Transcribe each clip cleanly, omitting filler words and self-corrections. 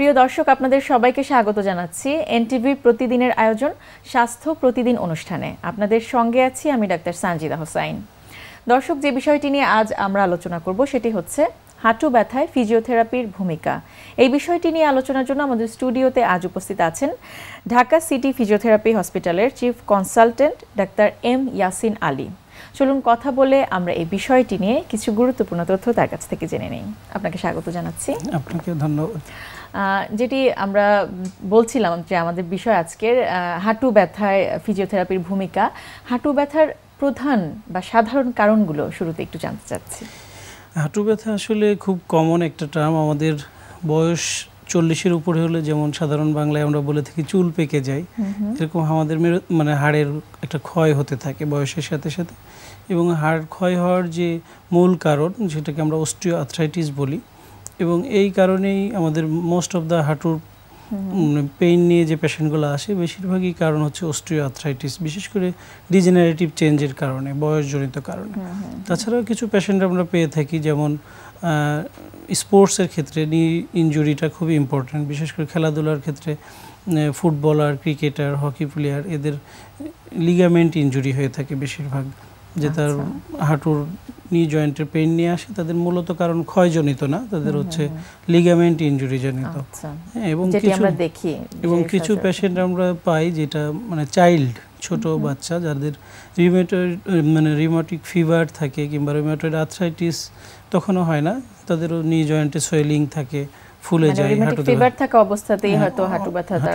প্রিয় দর্শক, আপনাদের সবাইকে স্বাগত জানাচ্ছি এনটিভি প্রতিদিনের আয়োজন স্বাস্থ্য প্রতিদিন অনুষ্ঠানে। আপনাদের সঙ্গে আছি আমি ডাক্তার সানজিদা হোসাইন। দর্শক, যে বিষয়টি নিয়ে আজ আমরা আলোচনা করব সেটি হচ্ছে হাঁটু ব্যথায় ফিজিওথেরাপির ভূমিকা। এই বিষয়টি নিয়ে আলোচনার জন্য আমাদের স্টুডিওতে আজ উপস্থিত আছেন ঢাকা সিটি ফিজিওথেরাপি হসপিটালের chief consultant doctor M Yasin Ali. চলুন কথা বলে আমরা এই বিষয়টি নিয়ে কিছু গুরুত্বপূর্ণ তথ্য তার কাছ থেকে জেনে নেই। আপনাকে স্বাগত জানাচ্ছি। আপনাকে ধন্যবাদ। যেটি আমরা বলছিলাম যে আমাদের বিষয় আজকের হাঁটু ব্যথায় ফিজিওথেরাপির ভূমিকা। হাঁটু ব্যথার প্রধান বা সাধারণ কারণগুলো শুরুতে একটু জানতে চাচ্ছি। হাঁটু ব্যথা আসলে খুব কমন একটা টার্ম। আমাদের বয়স 40-এর উপরে হলে যেমন সাধারণ বাংলায় আমরা বলে থাকি চুল পেকে যায়, এরকম আমাদের মানে হাড়ের একটা ক্ষয় হতে থাকে বয়সের সাথে সাথে। এবং হাড় ক্ষয় হওয়ার যে মূল কারণ সেটাকে আমরা অস্টিও আর্থ্রাইটিস বলি। এবং এই কারণেই আমাদের মোস্ট অফ দ্য হাঁটুর পেইন নিয়ে যে পেশেন্টগুলো আসে বেশিরভাগই কারণ হচ্ছে অস্টিও আর্থ্রাইটিস, বিশেষ করে ডিজেনারেটিভ চেঞ্জের কারণে, বয়সজনিত কারণে। তাছাড়াও কিছু পেশেন্ট আমরা পেয়ে থাকি যেমন স্পোর্টসের ক্ষেত্রে নি ইনজুরিটা খুবই ইম্পর্ট্যান্ট, বিশেষ করে খেলাধুলার ক্ষেত্রে ফুটবলার, ক্রিকেটার, হকি প্লেয়ার এদের লিগামেন্ট ইনজুরি হয়ে থাকে বেশিরভাগ, যে তার হাঁটুর নি জয়েন্টের পেইন নিয়ে আসে। তাদের মূলত কারণ ক্ষয়জনিত না, তাদের হচ্ছে লিগামেন্ট ইনজুরি জনিত। এবং কিছু পেশেন্ট আমরা পাই যেটা মানে চাইল্ড, ছোট বাচ্চা যাদের রিউমাটিক ফিভার থাকে কিংবা রিউমাটয়েড আর্থ্রাইটিস তখনও হয় না, তাদেরও নি জয়েন্টে সোয়েলিং থাকে, ফুলে যায়, হাঁটু ফিভার থাকা অবস্থাতেই হয়তো হাঁটু ব্যথাটা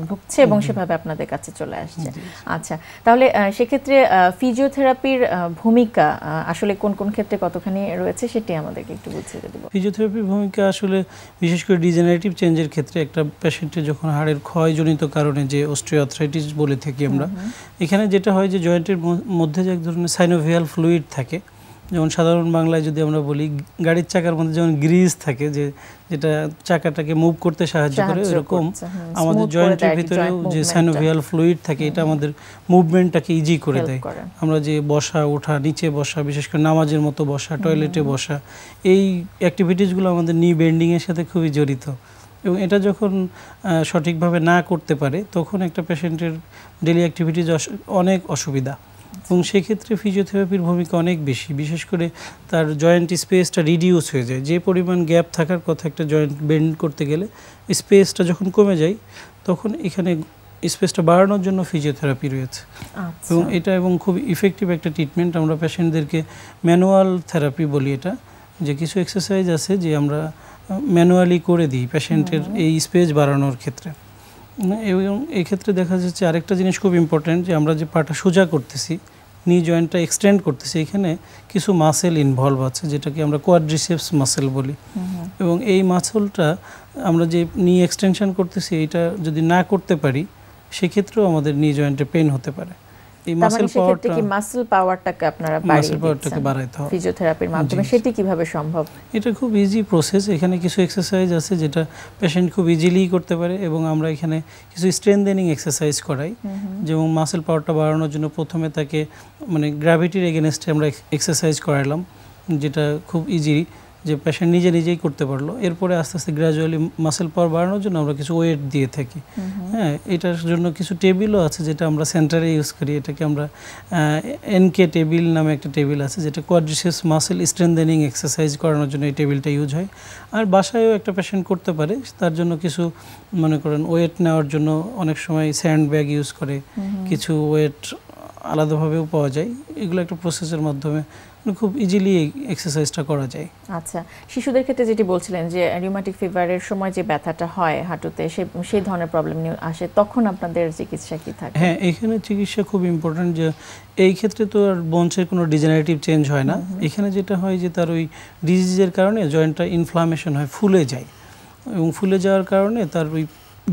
ভুগছে এবং সেভাবে আপনাদের কাছে চলে আসছে। আচ্ছা, তাহলে সেক্ষেত্রে ফিজিওথেরাপির ভূমিকা আসলে কোন কোন ক্ষেত্রে কতখানি রয়েছে সেটি আমাদেরকে একটু বুঝিয়ে দেব। ফিজিওথেরাপির ভূমিকা আসলে বিশেষ করে ডিজেনারেটিভ চেঞ্জের ক্ষেত্রে একটা পেশেন্টের যখন হাড়ের ক্ষয়জনিত কারণে যে অস্টিওআর্থ্রাইটিস বলে থাকি আমরা, এখানে যেটা হয় যে জয়েন্টের মধ্যে যে এক ধরনের সাইনোভিয়াল ফ্লুইড থাকে, যেমন সাধারণ বাংলায় যদি আমরা বলি গাড়ির চাকার মধ্যে যেমন গ্রিজ থাকে যেটা চাকাটাকে মুভ করতে সাহায্য করে, এরকম আমাদের জয়েন্টের ভিতরেও যে সাইনোভিয়াল ফ্লুইড থাকে এটা আমাদের মুভমেন্টটাকে ইজি করে দেয়। আমরা যে বসা, ওঠা, নিচে বসা, বিশেষ করে নামাজের মতো বসা, টয়লেটে বসা, এই অ্যাক্টিভিটিসগুলো আমাদের নি বেন্ডিংয়ের সাথে খুবই জড়িত। এবং এটা যখন সঠিকভাবে না করতে পারে তখন একটা পেশেন্টের ডেলি অ্যাক্টিভিটিস অনেক অসুবিধা। এবং সেক্ষেত্রে ফিজিওথেরাপির ভূমিকা অনেক বেশি, বিশেষ করে তার জয়েন্ট স্পেসটা রিডিউস হয়ে যায়। যে পরিমাণ গ্যাপ থাকার কথা একটা জয়েন্ট বেন্ড করতে গেলে স্পেসটা যখন কমে যায় তখন এখানে স্পেসটা বাড়ানোর জন্য ফিজিওথেরাপি রয়েছে। এবং খুব ইফেক্টিভ একটা ট্রিটমেন্ট। আমরা পেশেন্টদেরকে ম্যানুয়াল থেরাপি বলি, এটা যে কিছু এক্সারসাইজ আছে যে আমরা ম্যানুয়ালি করে দিই পেশেন্টের এই স্পেস বাড়ানোর ক্ষেত্রে। এবং এই ক্ষেত্রে দেখা যাচ্ছে আরেকটা জিনিস খুব ইম্পর্ট্যান্ট, যে আমরা যে পাটা সোজা করতেছি, নি জয়েন্টটা এক্সটেন্ড করতেছি, এখানে কিছু মাসেল ইনভলভ আছে যেটাকে আমরা কোয়াড্রিসেপস মাসেল বলি। এবং এই মাসেলটা আমরা যে নি এক্সটেনশন করতেছি এটা যদি না করতে পারি সেক্ষেত্রেও আমাদের নি জয়েন্টে পেইন হতে পারে। এই মাসেল পাওয়ারটাকে আপনারা বাড়াইতে হবে ফিজিওথেরাপির মাধ্যমে, সেটি কিভাবে সম্ভব? এটা খুব ইজি প্রসেস। এখানে কিছু এক্সারসাইজ আছে যেটা পেশেন্ট খুব ইজিলি করতে পারে এবং আমরা এখানে কিছু স্ট্রেনথেনিং এক্সারসাইজ করাই। যেমন মাসেল পাওয়ারটা বাড়ানোর জন্য প্রথমে তাকে মানে গ্র্যাভিটির এগেনস্টে আমরা এক্সারসাইজ করালাম, যেটা খুব ইজি, যে পেশেন্ট নিজেই করতে পারলো। এরপরে আস্তে আস্তে গ্র্যাজুয়ালি মাসেল পাওয়ার বাড়ানোর জন্য আমরা কিছু ওয়েট দিয়ে থাকি। এটার জন্য কিছু টেবিলও আছে যেটা আমরা সেন্টারে ইউজ করি। এটাকে আমরা এনকে টেবিল নামে একটা টেবিল আছে যেটা কোয়াড্রিসেপস মাসেল স্ট্রেনথেনিং এক্সারসাইজ করানোর জন্য এই টেবিলটা ইউজ হয়। আর বাসায়ও একটা পেশেন্ট করতে পারে, তার জন্য কিছু মনে করেন ওয়েট নেওয়ার জন্য অনেক সময় স্যান্ড ব্যাগ ইউজ করে, কিছু ওয়েট আলাদাভাবেও পাওয়া যায়। এগুলো একটা প্রসেসের মাধ্যমে খুব ইজিলি এক্সারসাইজটা করা যায়। আচ্ছা, শিশুদের ক্ষেত্রে যেটি বলছিলেন যে রিউমাটিক ফিভারের সময় যে ব্যথাটা হয় হাঁটুতে, সেই ধরনের প্রবলেম নিয়ে আসে, তখন আপনাদের চিকিৎসা কি থাকে? হ্যাঁ, এখানে চিকিৎসা খুব ইম্পর্ট্যান্ট। যে এই ক্ষেত্রে তো আর বোনসের কোনো ডিজেনারেটিভ চেঞ্জ হয় না। এখানে যেটা হয় যে তার ওই ডিজিজের কারণে জয়েন্টটা ইনফ্লামেশন হয়, ফুলে যায়, এবং ফুলে যাওয়ার কারণে তার ওই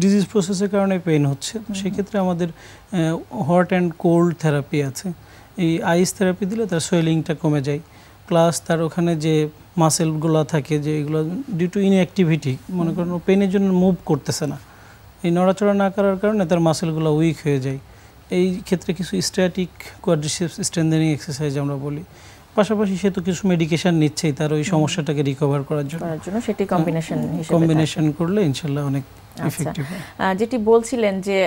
ডিজিজ প্রসেসের কারণে পেইন হচ্ছে। সেক্ষেত্রে আমাদের হট অ্যান্ড কোল্ড থেরাপি আছে। এই আইস থেরাপি দিলে তার সোয়েলিংটা কমে যায়, প্লাস তার ওখানে যে মাসেলগুলো থাকে যে এগুলো ডিউ টু ইনঅ্যাক্টিভিটি, মনে করেন পেনের জন্য মুভ করতেছে না, এই নড়াচড়া না করার কারণে তার মাসেলগুলো উইক হয়ে যায়। এই ক্ষেত্রে কিছু স্ট্যাটিক কোয়াড্রিসেপস স্ট্রেনথেনিং এক্সারসাইজ আমরা বলি, পাশাপাশি সে তো কিছু মেডিকেশন নিচ্ছেই তার ওই সমস্যাটাকে রিকভার করার জন্য সেটি কম্বিনেশন করলে ইনশাআল্লাহ অনেক ইফেক্টিভ হয়। যেটি বলছিলেন যে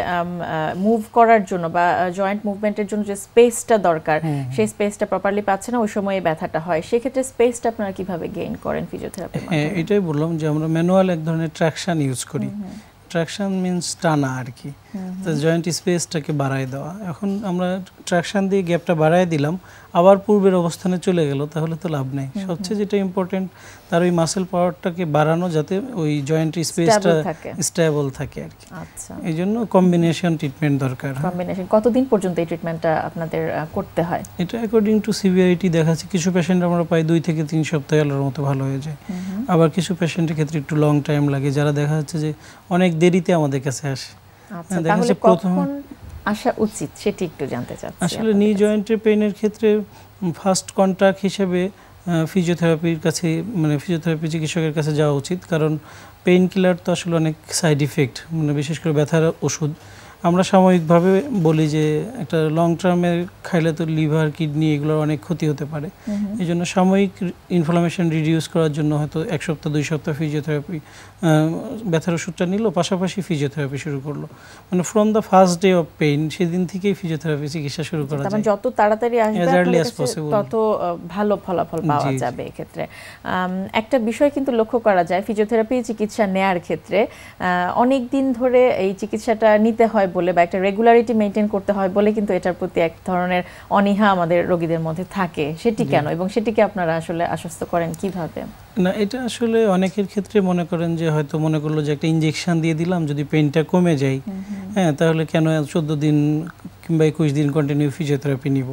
মুভ করার জন্য বা জয়েন্ট মুভমেন্টের জন্য যে স্পেসটা দরকার সেই স্পেসটা প্রপারলি পাচ্ছে না, ওই সময় ব্যথাটা হয়। সেক্ষেত্রে স্পেসটা আপনারা কিভাবে গেইন করেন ফিজিওথেরাপির মাধ্যমে? হ্যাঁ, এটাই বললাম যে আমরা ম্যানুয়াল এক ধরনের ট্র্যাকশন ইউজ করি। ট্র্যাকশন মিন্স টানা আর কি, তো জয়েন্ট স্পেসটাকে বাড়ায় দেওয়া। এখন আমরা ট্র্যাকশন দিয়ে গ্যাপটা বাড়ায় দিলাম, আবার পূর্বের অবস্থানে চলে গেল, তাহলে তো লাভ নেই। সবচেয়ে যেটা ইম্পর্টেন্ট তার ওই মাসেল পাওয়ারটাকে বাড়ানো, যাতে ওই জয়েন্ট স্পেসটা স্টেবল থাকে আর কি। আচ্ছা, এই জন্য কম্বিনেশন ট্রিটমেন্ট দরকার। কম্বিনেশন কতদিন পর্যন্ত এই ট্রিটমেন্টটা আপনাদের করতে হয়? এটা অ্যাকর্ডিং টু সিভিয়ারিটি দেখা যাচ্ছে কিছু পেশেন্ট আমরা পাই 2 থেকে 3 সপ্তাহে আল্লাহর মতো ভালো হয়ে যায়। আবার কিছু পেশেন্টের ক্ষেত্রে একটু লং টাইম লাগে, যারা দেখা যাচ্ছে যে অনেক দেরিতে আমাদের কাছে আসে। আচ্ছা, তাহলে কখন আসা উচিত সেটি একটু জানতে চাচ্ছি। আসলে নি জয়েন্টের পেইনের ক্ষেত্রে ফার্স্ট কন্টাক্ট হিসেবে ফিজিওথেরাপির কাছে, মানে ফিজিওথেরাপি চিকিৎসকের কাছে যাওয়া উচিত, কারণ পেইন কিলার তো আসলে অনেক সাইড ইফেক্ট, মানে বিশেষ করে ব্যথার ওষুধ আমরা সাময়িকভাবে বলি যে একটা লং টার্মে খাইলে তো লিভার, কিডনি এগুলোর অনেক ক্ষতি হতে পারে। এই জন্য সাময়িক ইনফ্লামেশন রিডিউস করার জন্য হয়তো 1 সপ্তাহ 2 সপ্তাহ ফিজিওথেরাপি ব্যথার ওষুধটা নিল, পাশাপাশি ফিজিওথেরাপি শুরু করলো। মানে from the first day of pain সেদিন থেকেই ফিজিওথেরাপি চিকিৎসা শুরু করা যায়। যত তাড়াতাড়ি আসবে তত ভালো ফলাফল পাওয়া যাবে। এক্ষেত্রে একটা বিষয় কিন্তু লক্ষ্য করা যায়, ফিজিওথেরাপি চিকিৎসা নেয়ার ক্ষেত্রে অনেক দিন ধরে এই চিকিৎসাটা নিতে হয় বলে বা একটা রেগুলারিটি মেইনটেইন করতে হয় বলে কিন্তু এটার প্রতি এক ধরনের অনীহা আমাদের রোগীদের মধ্যে থাকে। সেটি কেন এবং সেটিকে আপনারা আসলে আশ্বস্ত করেন কিভাবে? না, এটা আসলে অনেকের ক্ষেত্রে মনে করেন যে হয়তো মনে করলো যে একটা ইনজেকশন দিয়ে দিলাম, যদি পেইনটা কমে যায়, হ্যাঁ, তাহলে কেন 14 দিন কিংবা 21 দিন কন্টিনিউ ফিজিওথেরাপি নিব।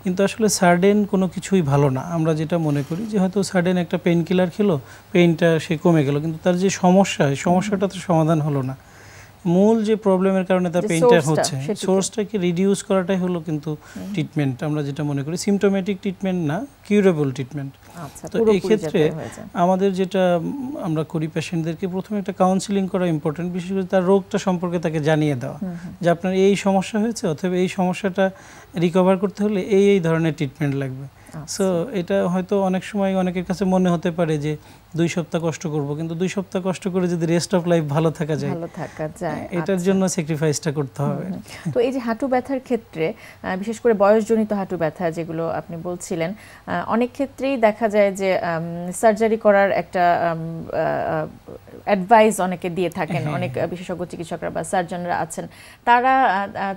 কিন্তু আসলে সাডেন কোনো কিছুই ভালো না। আমরা যেটা মনে করি যে হয়তো সাডেন একটা পেইন কিলার খেলো, পেইনটা সে কমে গেল, কিন্তু তার যে সমস্যা, সমস্যাটা তো সমাধান হলো না। মূল যে প্রবলেমের কারণে তার পেইনটা হচ্ছে, সোর্সটাকে রিডিউস করাটাই হলো কিন্তু ট্রিটমেন্ট। আমরা যেটা মনে করি সিমটোমেটিক ট্রিটমেন্ট না, কিউরেবল ট্রিটমেন্ট। তো এই ক্ষেত্রে আমাদের যেটা আমরা করি, পেশেন্টদেরকে প্রথমে একটা কাউন্সিলিং করা ইম্পর্টেন্ট, বিশেষ করে তার রোগটা সম্পর্কে তাকে জানিয়ে দেওয়া যে আপনার এই সমস্যা হয়েছে, অথবা এই সমস্যাটা রিকভার করতে হলে এই ধরনের ট্রিটমেন্ট লাগবে। সো এটা হয়তো অনেক সময় অনেকের কাছে মনে হতে পারে যে 2 সপ্তাহ কষ্ট করব, কিন্তু 2 সপ্তাহ কষ্ট করে যদি রেস্ট অফ লাইফ ভালো থাকা যায়, এটার জন্য স্যাক্রিফাইসটা করতে হবে। তো এই যে হাঁটু ব্যথার ক্ষেত্রে, বিশেষ করে বয়সজনিত হাঁটু ব্যথা যেগুলো আপনি বলছিলেন, অনেক ক্ষেত্রেই দেখা যায় যে সার্জারি করার একটা অ্যাডভাইস অনেকে দিয়ে থাকেন, অনেক বিশেষজ্ঞ চিকিৎসকরা বা সার্জনরা আছেন,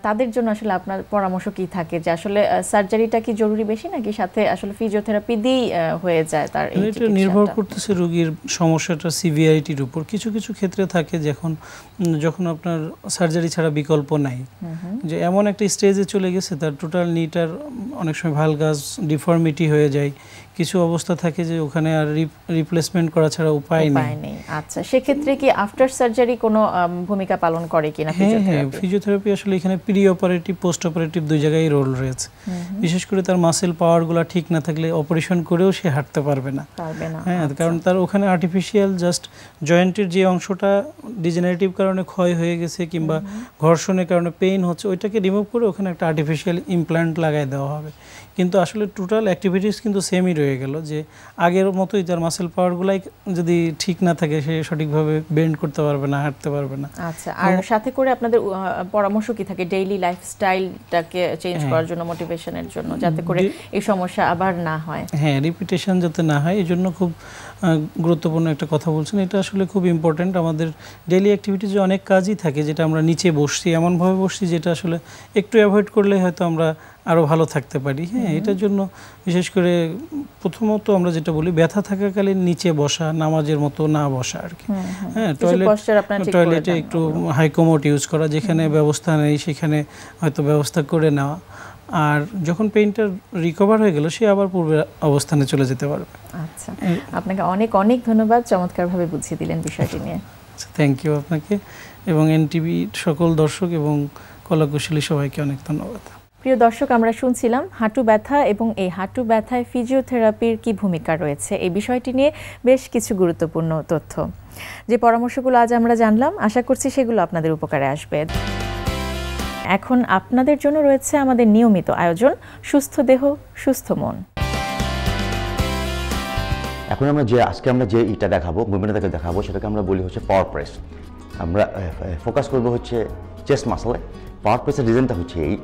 তাদের জন্য আসলে আপনার পরামর্শ কি থাকে যে আসলে সার্জারিটা কি জরুরি বেশি, নাকি সাথে আসলে ফিজিওথেরাপি দিয়েই হয়ে যায় তার এই চিকিৎসাটা? এটা নির্ভর করতেছে রোগীর সমস্যাটা সিভিয়ারিটির উপর। কিছু কিছু ক্ষেত্রে থাকে যখন আপনার সার্জারি ছাড়া বিকল্প নাই, যে এমন একটা স্টেজে চলে গেছে তার টোটাল নিটার অনেক সময় ভালগাস ডিফর্মিটি হয়ে যায়, কিছু অবস্থা থাকে যে ওখানে আর রিপ্লেসমেন্ট করা ছাড়া উপায় নেই। আচ্ছা, সেক্ষেত্রে কি আফটার সার্জারি কোনো ভূমিকা পালন করে কিনা ফিজিওথেরাপি? হ্যাঁ, ফিজিওথেরাপি আসলে এখানে প্রি অপারেটিভ, পোস্ট অপারেটিভ 2 জায়গায় রোল রয়েছে। বিশেষ করে তার মাসেল পাওয়ারগুলো ঠিক না থাকলে অপারেশন করেও সে হাঁটতে পারবে না। হ্যাঁ, কারণ তার ওখানে আর্টিফিশিয়াল জাস্ট জয়েন্টের যে অংশটা ডিজেনারেটিভ কারণে ক্ষয় হয়ে গেছে কিংবা ঘর্ষণের কারণে পেইন হচ্ছে, ওইটাকে রিমুভ করে ওখানে একটা আর্টিফিশিয়াল ইমপ্ল্যান্ট লাগাই দেওয়া হবে। কিন্তু আসলে টোটাল অ্যাক্টিভিটিস কিন্তু সেমই রয়ে গেল, যে আগের মতোই তার মাসেল পাওয়ারগুলাই যদি ঠিক না থাকে সে সঠিকভাবে বেন্ড করতে পারবে না, হাঁটতে পারবে না। আচ্ছা, আর সাথে করে আপনাদের পরামর্শ কি থাকে ডেইলি লাইফস্টাইলটাকে চেঞ্জ করার জন্য, মোটিভেশনের জন্য, যাতে করে এই সমস্যা আবার না হয়? হ্যাঁ, রিপিটেশন যাতে না হয় এই জন্য খুব গুরুত্বপূর্ণ একটা কথা বলছেন। এটা আসলে খুব ইম্পর্ট্যান্ট। আমাদের ডেইলি অ্যাক্টিভিটিজে অনেক কাজই থাকে যেটা আমরা নিচে বসছি, এমনভাবে বসছি যেটা আসলে একটু অ্যাভয়েড করলে হয়তো আমরা আরও ভালো থাকতে পারি। হ্যাঁ, এটার জন্য বিশেষ করে প্রথমত আমরা যেটা বলি, ব্যথা থাকাকালীন নিচে বসা, নামাজের মতো না বসা আর কি। হ্যাঁ, টয়লেটে একটু হাইকোমোড ইউজ করা, যেখানে ব্যবস্থা নেই সেখানে হয়তো ব্যবস্থা করে নেওয়া, আর যখন পেইনটা রিকভার হয়ে গেল সে আবার পূর্বের অবস্থানে চলে যেতে পারবে। আচ্ছা, আপনাকে অনেক অনেক ধন্যবাদ চমৎকারভাবে বুঝিয়ে দিলেন বিষয়টি নিয়ে। থ্যাংক ইউ আপনাকে এবং এনটিভি সকল দর্শক এবং কলাকুশলী সবাইকে অনেক ধন্যবাদ। প্রিয় দর্শক, আমরা শুনছিলাম হাঁটু ব্যথা এবং এই হাঁটু ব্যথায় ফিজিওথেরাপির কি ভূমিকা রয়েছে, এই বিষয়টি নিয়ে বেশ কিছু গুরুত্বপূর্ণ তথ্য। যে পরামর্শগুলো আজ আমরা জানলাম, আশা করছি সেগুলো আপনাদের উপকারে আসবে। এখন আপনাদের জন্য রয়েছে আমাদের নিয়মিত আয়োজন সুস্থ দেহ সুস্থ মন। এখন আজকে আমরা যে এটা দেখাবো, মুভমেন্টটাকে দেখাবো, সেটাকে আমরা বলি হচ্ছে পাওয়ার প্রেস। আমরা ফোকাস করবো হচ্ছে চেস্ট মাসলে। পাওয়ার প্রেসের রিজনটা হচ্ছে এই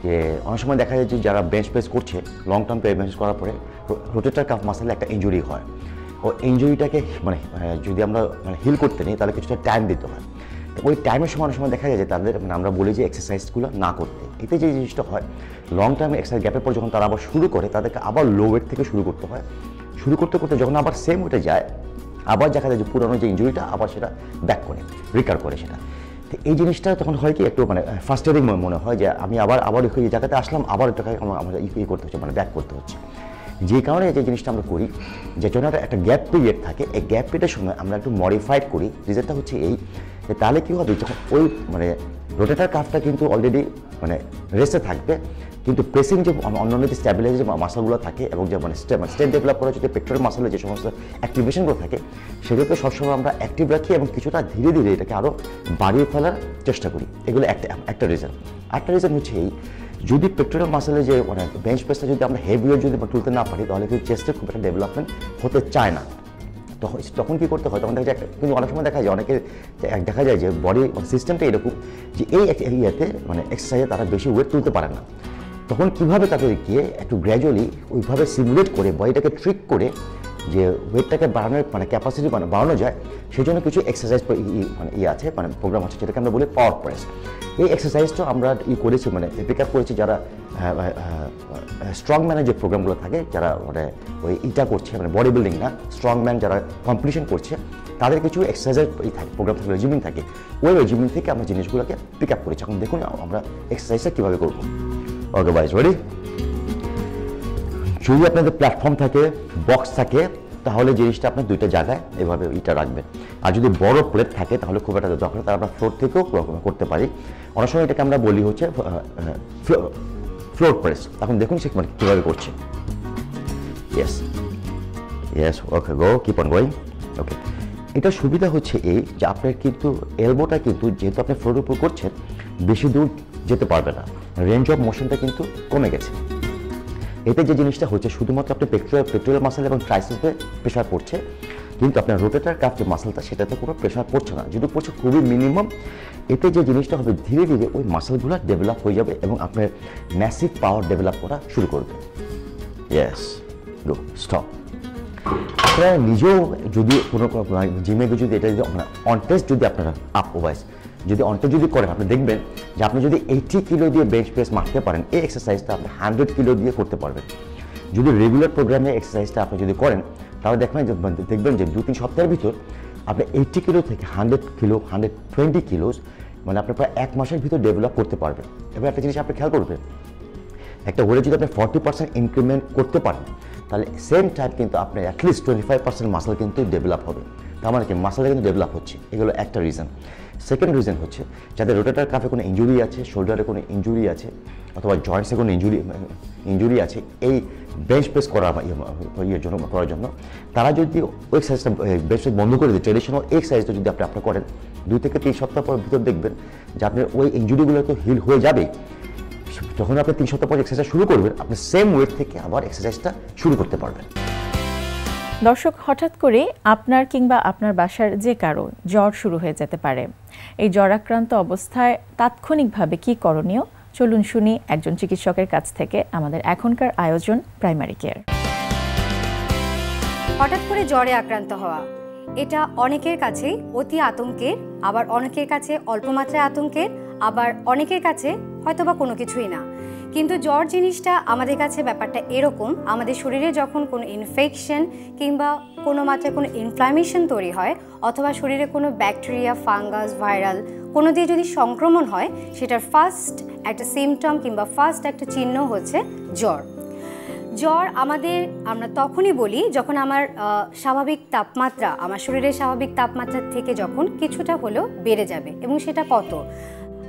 যে অনেক সময় দেখা যায় যে যারা বেঞ্চ প্রেস করছে লং টার্ম বেঞ্চ করার পরে রোটেটর কাফ মাসলে একটা ইনজুরি হয়। ও ইনজুরিটাকে যদি আমরা হিল করতে নিই তাহলে কিছুটা টাইম দিতে হয়। ওই টাইমের সময় অনেক সময় দেখা যায় যে তাদের আমরা বলি যে এক্সারসাইজগুলো না করতে। এতে যে জিনিসটা হয় লং টার্মে এক্সারসাইজ গ্যাপের পর যখন তারা আবার শুরু করে তাদেরকে আবার লো ওয়েট থেকে শুরু করতে হয়। শুরু করতে করতে যখন আবার সেম ওয়েটে যায় আবার দেখা যায় যে পুরোনো যে ইনজুরিটা আবার সেটা ব্যাক করে রিকার করে সেটা। তো এই জিনিসটা তখন হয় কি একটু ফার্স্টারিং মনে হয় যে আমি আবার এই জায়গাতে আসলাম, আবার এটাকে আমাদের করতে হচ্ছে, ব্যাক করতে হচ্ছে। যে কারণে যে জিনিসটা আমরা করি যে জন্য একটা গ্যাপ পিরিয়ড থাকে, এই গ্যাপ পিরিয়ডের সময় আমরা একটু মডিফাইড করি। রিজনটা হচ্ছে এই যে তাহলে কী হবে যখন ওই রোটেটর কাফটা কিন্তু অলরেডি রেস্টে থাকবে, কিন্তু প্রেসিং যে অন্যান্য যে স্ট্যাবিলাইজ যে মাসলগুলো থাকে এবং যে স্ট্রেন্থ ডেভেলপ করা যে পেক্টোরাল মাসলের যে সমস্ত অ্যাক্টিভেশনগুলো থাকে সেগুলোকে সবসময় আমরা অ্যাক্টিভ রাখি এবং কিছুটা ধীরে ধীরে এটাকে আরও বাড়িয়ে ফেলার চেষ্টা করি। এগুলো একটা রিজন। আরেকটা রিজন হচ্ছে এই যদি পেক্টোরাল মাসলের যে বেঞ্চ প্রেসটা যদি আমরা হেভি ওয়েট যদি তুলতে না পারি তাহলে কিন্তু চেস্টে খুব একটা ডেভেলপমেন্ট হতে চায় না। তখন কী করতে হয়, তখন দেখা যায় কিন্তু অনেক সময় দেখা যায় যে বডি সিস্টেমটা এরকম যে এই ইয়েতে এক্সারসাইজে তারা বেশি ওয়েট তুলতে পারে না। তখন কীভাবে তাদেরকে একটু গ্র্যাজুয়ালি ওইভাবে সিমুলেট করে বডিটাকে ট্রিক করে যে ওয়েটটাকে বাড়ানোর ক্যাপাসিটি বাড়ানো যায় সেই জন্য কিছু এক্সারসাইজ আছে প্রোগ্রাম আছে যেটাকে আমরা বলি পাওয়ার প্রেস। এই এক্সারসাইজটা আমরা করেছি পিক আপ করেছি যারা স্ট্রং ম্যানের যে প্রোগ্রামগুলো থাকে, যারা ওই ইটা করছে বডি বিল্ডিং না, স্ট্রং ম্যান যারা কম্পিটিশন করছে তাদের কিছু এক্সারসাইজের প্রোগ্রাম থাকে, রেজিমিং থাকে। ওই রেজিমিং থেকে আমরা জিনিসগুলোকে পিক আপ করেছি। এখন দেখুন আমরা এক্সারসাইজটা কীভাবে করবো। ওকে ভাইস রেডি? যদি আপনাদের প্ল্যাটফর্ম থাকে, বক্স থাকে, তাহলে জিনিসটা আপনার দুইটা জায়গায় এভাবে ইটা রাখবেন। আর যদি বড় প্লেট থাকে তাহলে খুব একটা দরকার, তার আমরা ফ্লোর থেকেও করতে পারি। অনেক সময় এটাকে আমরা বলি হচ্ছে ফ্লোর প্রেস। এখন দেখুন সে কীভাবে করছে। Yes okay go, keep on going. Okay, এটা সুবিধা হচ্ছে এই যে আপনার কিন্তু এলবোটা কিন্তু যেহেতু আপনি ফ্লোরের উপর করছেন বেশি দূর যেতে পারবে না, রেঞ্জ অফ মোশনটা কিন্তু কমে গেছে। এতে যে জিনিসটা হচ্ছে শুধুমাত্র আপনার পেক্টোরাল মাসল এবং ট্রাইসেপসে প্রেশার পড়ছে, কিন্তু আপনার রোটেটর কাফ যে মাসলটা সেটাতে কোনো প্রেশার পড়ছে না, যদি পড়ছে খুবই মিনিমাম। এতে যে জিনিসটা হবে ধীরে ধীরে ওই মাসলগুলো ডেভেলপ হয়ে যাবে এবং আপনার ম্যাসিভ পাওয়ার ডেভেলপ করা শুরু করবে। Yes go stop. আপনারা নিজেও যদি কোনো জিমে যদি এটা যদি অন টেস্ট যদি আপনারা যদি অনটেস্ট যদি করেন আপনি দেখবেন যে আপনি যদি 80 কিলো দিয়ে বেঞ্চ প্রেস মারতে পারেন, এই এক্সারসাইজটা আপনি 100 কিলো দিয়ে করতে পারবেন। যদি রেগুলার প্রোগ্রামে এক্সারসাইজটা আপনি যদি করেন তাহলে দেখবেন যে 2-3 সপ্তাহের ভিতর আপনি 80 কিলো থেকে 100 কিলো 120 কিলোস আপনি প্রায় 1 মাসের ভিতর ডেভেলপ করতে পারবেন। এবার একটা জিনিস আপনি খেয়াল করবেন, একটা ওয়েটে যদি আপনি 40% ইনক্রিমেন্ট করতে পারেন তাহলে সেম টাইম কিন্তু আপনার অ্যাটলিস্ট 25% মাসল কিন্তু ডেভেলপ হবে। তার মানে কি মাসলটা কিন্তু ডেভেলপ হচ্ছে। এগুলো একটা রিজন। সেকেন্ড রিজন হচ্ছে যাদের রোটেটর কাফে কোনো ইঞ্জুরি আছে, শোল্ডারে কোনো ইঞ্জুরি আছে, অথবা জয়েন্টসে কোনো ইঞ্জুরি আছে, এই বেঞ্চ প্রেস করার জন্য তারা যদি ওই এক্সারসাইজটা বেঞ্চ প্রেস বন্ধ করে দেয়, ট্রেডিশনাল এক্সারসাইজটা যদি আপনি করেন 2 থেকে 3 সপ্তাহ পর ভিতর দেখবেন যে আপনার ওই ইঞ্জুরিগুলো তো হিল হয়ে যাবে। যখন আপনি 3 সপ্তাহ পর এক্সারসাইজ শুরু করবেন আপনি সেম ওয়েট থেকে আবার এক্সারসাইজটা শুরু করতে পারবেন। দর্শক, হঠাৎ করে আপনার কিংবা আপনার বাসার যে কারো জ্বর শুরু হয়ে যেতে পারে। এই জ্বরাক্রান্ত অবস্থায় তাৎক্ষণিকভাবে কি করণীয়, চলুন শুনি একজন চিকিৎসকের কাছ থেকে আমাদের এখনকার আয়োজন প্রাইমারি কেয়ার। হঠাৎ করে জ্বরে আক্রান্ত হওয়া এটা অনেকের কাছেই অতি আতঙ্কের, আবার অনেকের কাছে অল্প মাত্রায় আতঙ্কের, আবার অনেকের কাছে হয়তোবা কোনো কিছুই না। কিন্তু জ্বর জিনিসটা আমাদের কাছে ব্যাপারটা এরকম, আমাদের শরীরে যখন কোনো ইনফেকশন কিংবা কোনো মাত্রায় কোনো ইনফ্লামেশন তৈরি হয়, অথবা শরীরে কোনো ব্যাকটেরিয়া, ফাঙ্গাস, ভাইরাল কোনো দিয়ে যদি সংক্রমণ হয়, সেটার ফার্স্ট একটা সিমটম কিংবা ফার্স্ট একটা চিহ্ন হচ্ছে জ্বর। জ্বর আমরা তখনই বলি যখন আমার স্বাভাবিক তাপমাত্রা, আমার শরীরের স্বাভাবিক তাপমাত্রা থেকে যখন কিছুটা হলেও বেড়ে যাবে। এবং সেটা কত?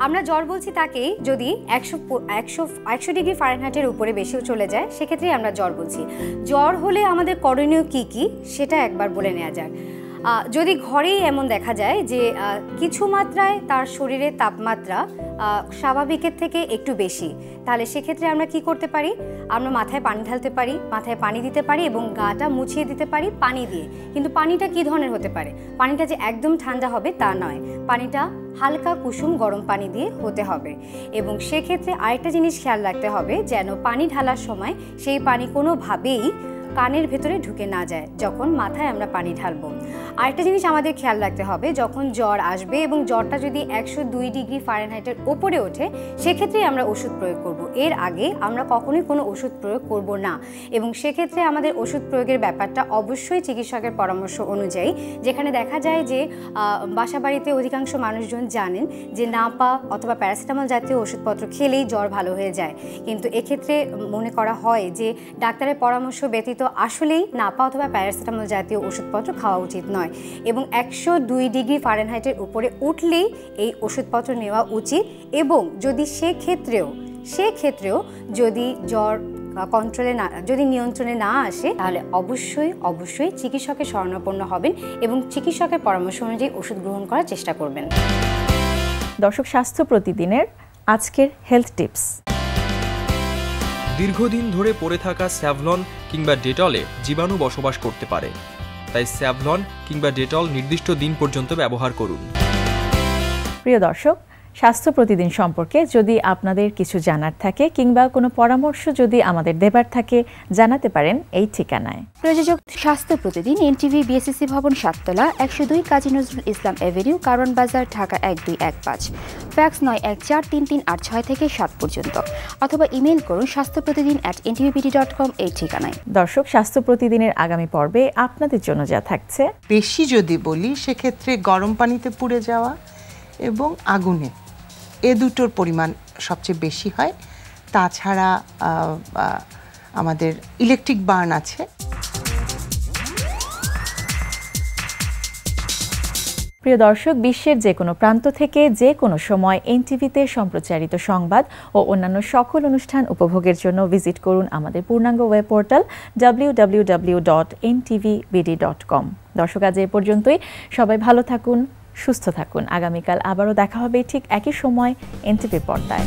আমরা জ্বর বলছি তাকেই যদি 100 ডিগ্রি ফারেনহাইটের উপরে বেশিও চলে যায়, সেক্ষেত্রেই আমরা জ্বর বলছি। জ্বর হলে আমাদের করণীয় কি কি সেটা একবার বলে নেওয়া যাক। যদি ঘরেই এমন দেখা যায় যে কিছু মাত্রায় তার শরীরের তাপমাত্রা স্বাভাবিকের থেকে একটু বেশি, তাহলে সেক্ষেত্রে আমরা কি করতে পারি, আমরা মাথায় পানি ঢালতে পারি, মাথায় পানি দিতে পারি এবং গাটা মুছিয়ে দিতে পারি পানি দিয়ে। কিন্তু পানিটা কী ধরনের হতে পারে, পানিটা যে একদম ঠান্ডা হবে তা নয়, পানিটা হালকা কুসুম গরম পানি দিয়ে হতে হবে। এবং সেক্ষেত্রে আরেকটা জিনিস খেয়াল রাখতে হবে যেন পানি ঢালার সময় সেই পানি কোনোভাবেই কানের ভেতরে ঢুকে না যায় যখন মাথায় আমরা পানি ঢালবো। আরেকটা জিনিস আমাদের খেয়াল রাখতে হবে, যখন জ্বর আসবে এবং জ্বরটা যদি 102 ডিগ্রি ফারেনহাইটের ওপরে ওঠে সেক্ষেত্রেই আমরা ওষুধ প্রয়োগ করব, এর আগে আমরা কখনোই কোনো ওষুধ প্রয়োগ করব না। এবং সেক্ষেত্রে আমাদের ওষুধ প্রয়োগের ব্যাপারটা অবশ্যই চিকিৎসকের পরামর্শ অনুযায়ী, যেখানে দেখা যায় যে বাসাবাড়িতে অধিকাংশ মানুষজন জানেন যে নাপা অথবা প্যারাসিটামল জাতীয় ওষুধপত্র খেলেই জ্বর ভালো হয়ে যায়, কিন্তু এক্ষেত্রে মনে করা হয় যে ডাক্তারের পরামর্শ ব্যতীত আসলেই নাপা অথবা প্যারাসিটামল জাতীয় ওষুধপত্র খাওয়া উচিত নয় এবং 102 ডিগ্রি ফারেনহাইটের উপরে উঠলেই এই ওষুধপত্র নেওয়া উচিত। এবং যদি সেক্ষেত্রেও যদি জ্বর কন্ট্রোলে না, যদি নিয়ন্ত্রণে না আসে, তাহলে অবশ্যই চিকিৎসকের শরণাপন্ন হবেন এবং চিকিৎসকের পরামর্শ অনুযায়ী ওষুধ গ্রহণ করার চেষ্টা করবেন। দর্শক, স্বাস্থ্য প্রতিদিনের আজকের হেলথ টিপস। দীর্ঘদিন ধরে পড়ে থাকা স্যাভলন কিংবা ডেটলে জীবাণু বসবাস করতে পারে, তাই স্যাভলন কিংবা ডেটল নির্দিষ্ট দিন পর্যন্ত ব্যবহার করুন। প্রিয় দর্শক, স্বাস্থ্য প্রতিদিন সম্পর্কে যদি আপনাদের কিছু জানার থাকে কিংবা কোনো পরামর্শ যদি আমাদের দেবার থাকে জানাতে পারেন এই ঠিকানায়। প্রযোজক স্বাস্থ্য প্রতিদিন, এনটিভি, বিএসসি ভবন, 7 তলা, 102 কাজী নজরুল ইসলাম এভিনিউ, কারওয়ান বাজার, ঢাকা 1215। ফ্যাক্স 914338 থেকে 7 পর্যন্ত, অথবা ইমেইল করুন স্বাস্থ্যপ্রতিদিন@ntvpd.com এই ঠিকানায়। দর্শক, স্বাস্থ্য প্রতিদিনের আগামী পর্বে আপনাদের জন্য যা থাকছে। বেশি যদি বলি সেক্ষেত্রে গরম পানিতে পুড়ে যাওয়া এবং আগুনে, এ দুটোর পরিমাণ সবচেয়ে বেশি হয়। তাছাড়া আমাদের ইলেকট্রিক বার্ন আছে। প্রিয় দর্শক, বিশ্বের যে কোনো প্রান্ত থেকে যে কোনো সময় এনটিভিতে সম্প্রচারিত সংবাদ ও অন্যান্য সকল অনুষ্ঠান উপভোগের জন্য ভিজিট করুন আমাদের পূর্ণাঙ্গ ওয়েব পোর্টাল www.ntvbd.com। দর্শক, আজ এ পর্যন্তই। সবাই ভালো থাকুন, সুস্থ থাকুন। আগামীকাল আবারও দেখা হবে ঠিক একই সময় এনটিভি পর্দায়।